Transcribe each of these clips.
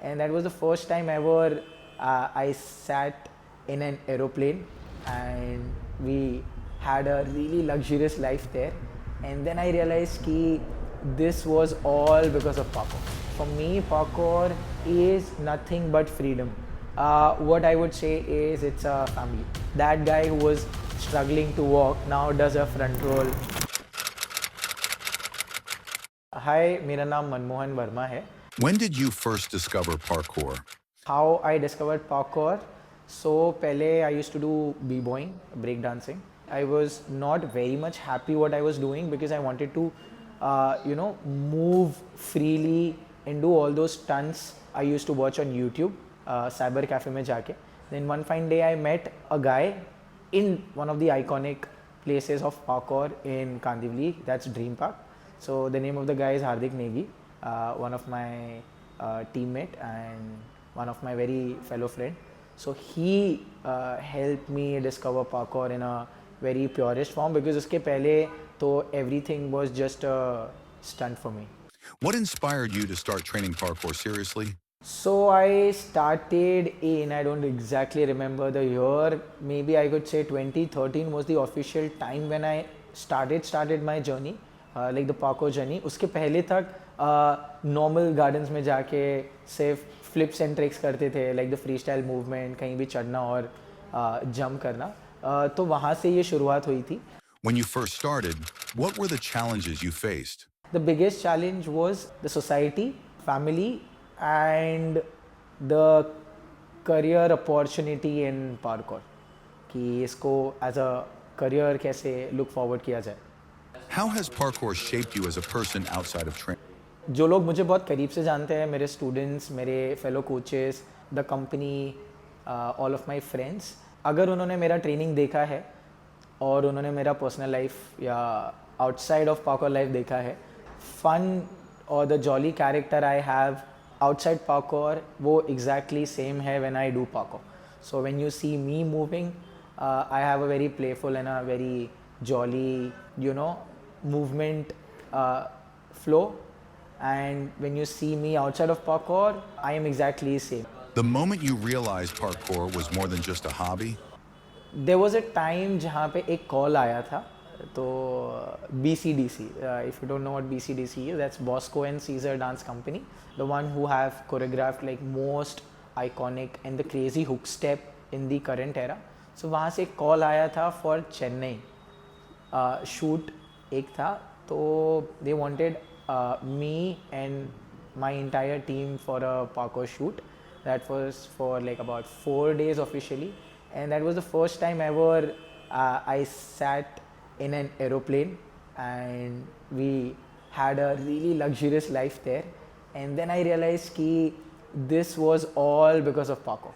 and that was the first time ever I sat in an aeroplane, and we had a really luxurious life there. And then I realized that this was all because of parkour. For me, parkour is nothing but freedom. What I would say is it's a family. That guy who was struggling to walk now does a front roll. Hi, मेरा नाम मनमोहन वर्मा है. When did you first discover parkour? How I discovered parkour. So, pehle I used to do b-boying, break dancing. I was not very much happy what I was doing because I wanted to, move freely and do all those stunts I used to watch on YouTube, cyber cafe mein jaake. Then one fine day I met a guy in one of the iconic places of parkour in Kandivali, that's Dream Park. So the name of the guy is Hardik Negi, one of my teammate and one of my very fellow friend. So he helped me discover parkour in a very purest form because uske pehle to everything was just a stunt for me. What inspired you to start training parkour seriously? So I started in, I don't exactly remember the year, maybe I could say 2013 was the official time when I started my journey, like the parkour journey. उसके पहले तक normal gardens में जाके सिर्फ flips and tricks करते थे, like the freestyle movement, कहीं भी चढ़ना और jump करना. तो वहाँ से ये शुरुआत हुई थी. When you first started, what were the challenges you faced? The biggest challenge was the society, family, and the career opportunity in parkour. कि इसको as a career कैसे look forward किया जाए. How has parkour shaped you as a person outside of training? जो लोग मुझे बहुत करीब से जानते हैं, मेरे स्टूडेंट्स, मेरे fellow coaches, the company, all of my friends, अगर उन्होंने मेरा ट्रेनिंग देखा है और उन्होंने मेरा पर्सनल लाइफ या आउटसाइड ऑफ parkour लाइफ देखा है, फन और the jolly character I have outside parkour वो exactly same है when I do parkour. So when you see me moving, I have a very playful and a very jolly, movement flow. And when you see me outside of parkour, I am exactly the same. The moment you realized parkour was more than just a hobby? There was a time जहाँ पे एक call आया था, तो BCDC, if you don't know what BCDC is, that's Bosco and Caesar Dance Company, the one who have choreographed like most iconic and the crazy hook step in the current era. So वहाँ से एक call आया था for Chennai, shoot एक था, तो they wanted me and my entire team for a parkour shoot. That was for like about 4 days officially, and that was the first time ever I sat in an aeroplane, and we had a really luxurious life there. And then I realized that this was all because of parkour,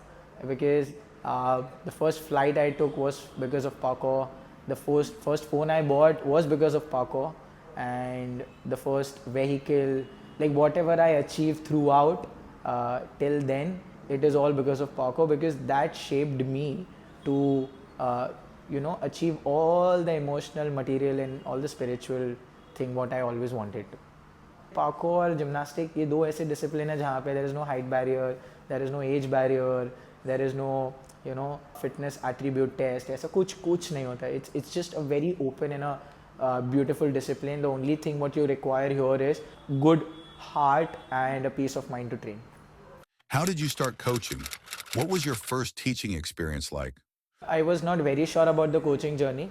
because the first flight I took was because of parkour, the first phone I bought was because of parkour, and the first vehicle, like whatever I achieved throughout till then, it is all because of parkour, because that shaped me to achieve all the emotional, material and all the spiritual thing what I always wanted to. Parkour और gymnastic ये दो ऐसे discipline है जहाँ पे there is no height barrier, there is no age barrier, there is no fitness attribute test, ऐसा कुछ नहीं होता. It's just a very open and a beautiful discipline. The only thing what you require here is good heart and a peace of mind to train. How did you start coaching? What was your first teaching experience like? I was not very sure about the coaching journey.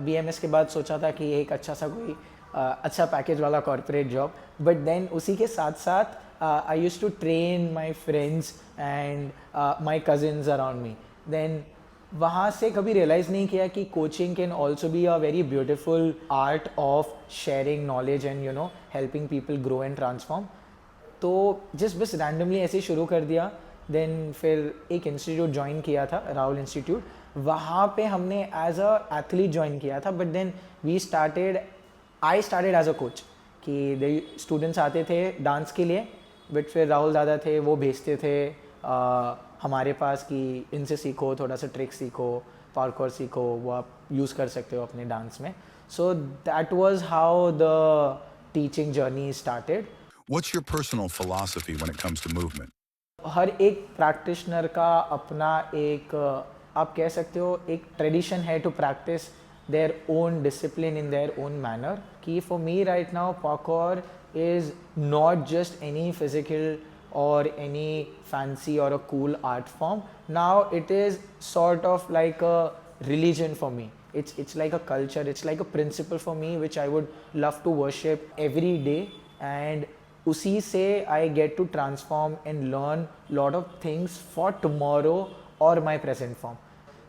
BMS के बाद सोचा था कि एक अच्छा सा कोई अच्छा पैकेज वाला कॉर्पोरेट जॉब, बट देन उसी के साथ साथ I used to train my friends and my cousins around me. Then वहाँ से कभी रियलाइज़ नहीं किया कि coaching can also be a very beautiful art of sharing knowledge and helping people grow and transform. तो बस रैंडमली ऐसे ही शुरू कर दिया. देन फिर एक इंस्टीट्यूट ज्वाइन किया था, राहुल इंस्टीट्यूट. वहाँ पे हमने एज अ एथलीट ज्वाइन किया था, but then I started as a coach, कि स्टूडेंट्स आते थे डांस के लिए, बट फिर राहुल दादा थे वो भेजते थे हमारे पास कि इनसे सीखो, थोड़ा सा ट्रिक सीखो, पार्कोर सीखो, वो आप यूज़ कर सकते हो अपने डांस में. So that was how the teaching journey started. What's your personal philosophy when it comes to movement? हर एक प्रैक्टिशनर का अपना एक आप कह सकते हो एक ट्रेडिशन है to practice their own discipline in their own manner कि for me right now parkour is not just any physical or any fancy or a cool art form. Now it is sort of like a religion for me. It's like a culture, it's like a principle for me which I would love to worship every day, and उसी से I get to transform and learn lot of things for tomorrow or my present form.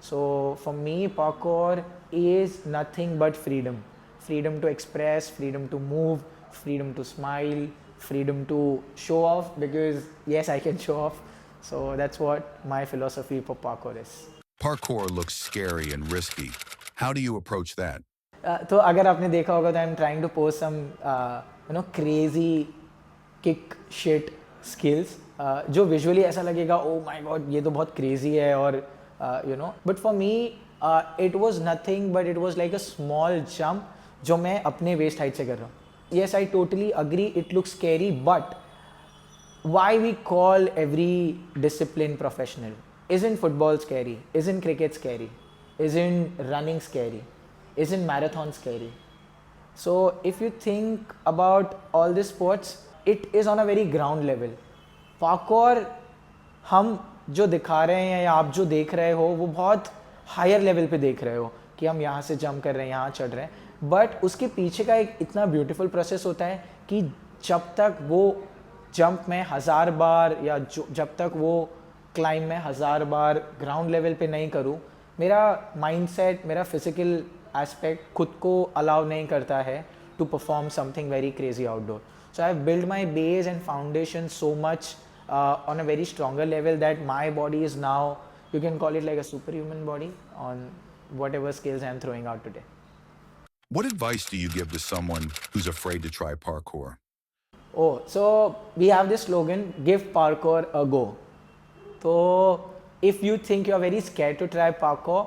So for me parkour is nothing but freedom. Freedom to express, freedom to move, freedom to smile, freedom to show off, because yes, I can show off. So that's what my philosophy for parkour is. Parkour looks scary and risky. How do you approach that? तो अगर आपने देखा होगा तो I am trying to post some crazy kick shit skills जो visually ऐसा लगेगा oh my God ये तो बहुत क्रेजी है, और but for me it was nothing but it was like a small jump जो मैं अपने वेस्ट हाइट से कर रहा हूँ. Yes I totally agree it looks scary, but why we call every discipline professional? Isn't football scary? Isn't cricket scary? Isn't running scary? Isn't marathon scary? So if you think about all these sports, it is on a very ground level. Parkour हम जो दिखा रहे हैं या आप जो देख रहे हो वो बहुत हायर लेवल पे देख रहे हो कि हम यहाँ से जंप कर रहे हैं, यहाँ चढ़ रहे हैं, बट उसके पीछे का एक इतना ब्यूटीफुल प्रोसेस होता है कि जब तक वो जंप में 1000 बार या जब तक वो क्लाइंब में 1000 बार ग्राउंड लेवल पे नहीं करूँ, मेरा माइंडसेट, मेरा फिजिकल एस्पेक्ट खुद को अलाउ नहीं करता है to perform something very crazy outdoor. So I have build my base and foundation so much on a very stronger level that my body is now, you can call it like a superhuman body on whatever skills I am throwing out today. What advice do you give to someone who's afraid to try parkour? Oh, so we have this slogan, give parkour a go. So if you think you are very scared to try parkour,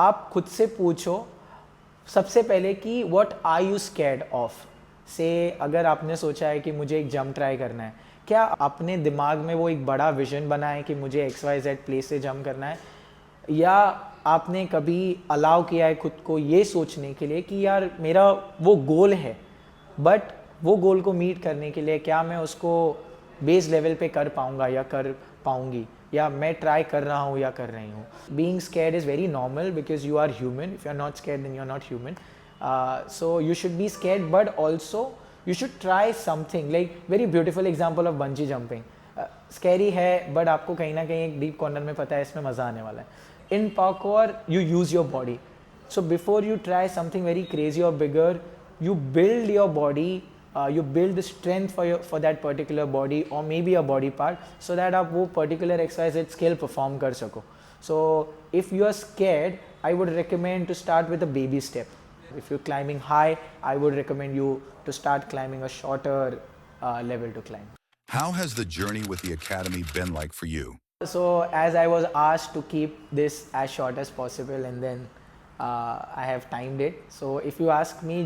आप खुद से पूछो सबसे पहले कि what are you scared of? से अगर आपने सोचा है कि मुझे एक जंप ट्राई करना है, क्या अपने दिमाग में वो एक बड़ा विजन बना है कि मुझे XYZ प्लेस से जंप करना है, या आपने कभी अलाउ किया है खुद को ये सोचने के लिए कि यार मेरा वो गोल है, बट वो गोल को मीट करने के लिए क्या मैं उसको बेस लेवल पे कर पाऊँगा या कर पाऊँगी, या मैं ट्राई कर रहा हूँ या कर रही हूँ. Being scared is very normal because you are human. If you are not scared then you are not human. So you should be scared, but also you should try something. Like very beautiful example of bungee jumping. Scary है, but आपको कहीं ना कहीं एक deep corner में पता है इसमें मज़ा आने वाला है. In parkour, you use your body. So before you try something very crazy or bigger, you build your body, you build the strength for that particular body or maybe a body part, so that आप वो particular XYZ skill perform कर सको. So if you are scared, I would recommend to start with a baby step. If you're climbing high, I would recommend you to start climbing a shorter level to climb. How has the journey with the Academy been like for you? So as I was asked to keep this as short as possible, and then I have timed it. So if you ask me,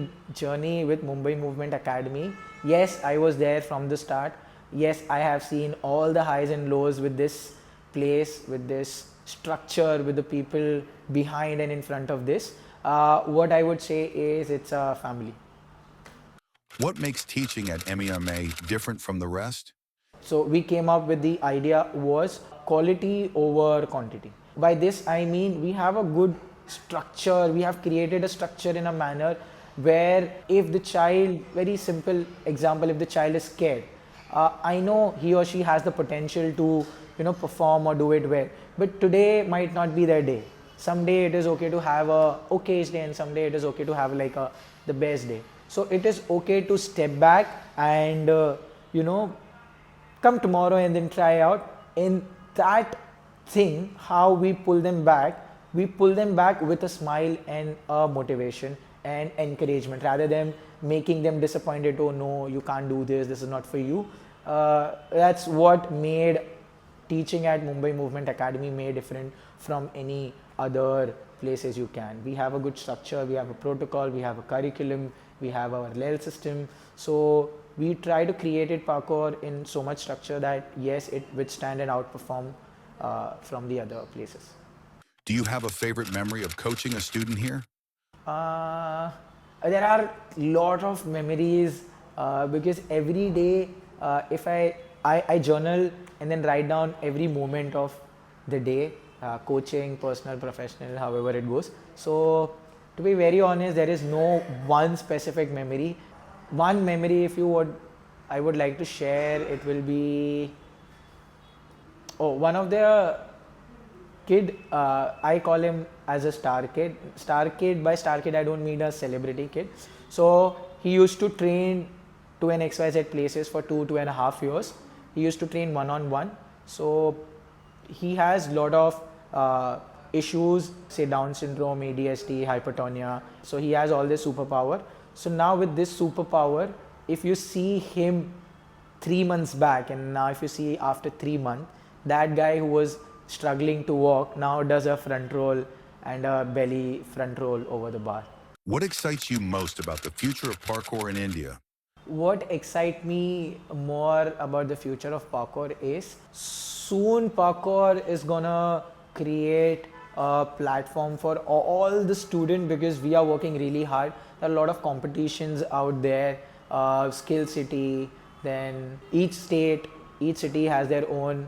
journey with Mumbai Movement Academy, yes, I was there from the start. Yes, I have seen all the highs and lows with this place, with this structure, with the people behind and in front of this. What I would say is it's a family. What makes teaching at MEMA different from the rest? So we came up with the idea was quality over quantity. By this I mean we have a good structure, we have created a structure in a manner where if the child, very simple example, if the child is scared, I know he or she has the potential to perform or do it well, but today might not be their day. Someday it is okay to have a okay day, and someday it is okay to have like the best day. So it is okay to step back and come tomorrow and then try out. In that thing, how we pull them back with a smile and a motivation and encouragement, rather than making them disappointed. Oh no, you can't do this, this is not for you. That's what made teaching at Mumbai Movement Academy made different from any other places you can. We have a good structure, we have a protocol, we have a curriculum, we have our LEL system. So we try to create it parkour in so much structure that yes, it withstand and outperform from the other places. Do you have a favorite memory of coaching a student here? Uh, there are lot of memories because every day if I journal and then write down every moment of the day, coaching, personal, professional, however it goes. So to be very honest, there is no one specific memory. One memory, if you would, I would like to share, it will be, oh, one of the kid, I call him as a star kid. Star kid, by star kid I don't mean a celebrity kid. So he used to train to an XYZ places for 2.5 years. He used to train one-on-one. So he has lot of issues, say Down syndrome, ADHD, hypertonia. So he has all this superpower. So now with this superpower, if you see him 3 months back and now if you see after 3 months, that guy who was struggling to walk now does a front roll and a belly front roll over the bar. What excites you most about the future of parkour in India? What excites me more about the future of parkour is soon parkour is gonna create a platform for all the students because we are working really hard. There are a lot of competitions out there, Skill City, then each state, each city has their own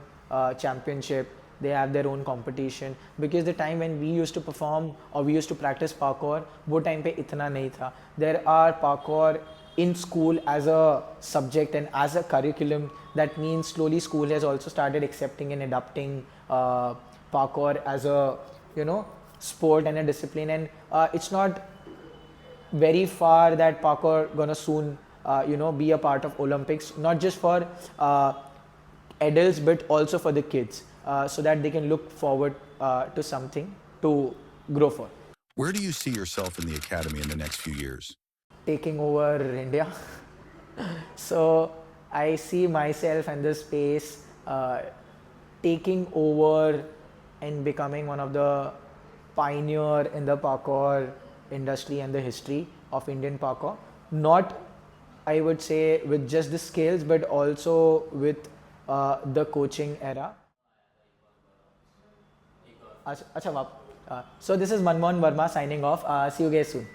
championship. They have their own competition because the time when we used to perform or we used to practice parkour, वो time पे इतना नहीं था. There are parkour in school as a subject and as a curriculum. That means slowly school has also started accepting and adopting parkour as a sport and a discipline, and it's not very far that parkour gonna soon be a part of Olympics, not just for adults but also for the kids, so that they can look forward to something to grow for. Where do you see yourself in the academy in the next few years? Taking over India. So I see myself and the space taking over and becoming one of the pioneer in the parkour industry and the history of Indian parkour. Not, I would say, with just the skills, but also with the coaching era. So this is Manmohan Verma signing off. See you guys soon.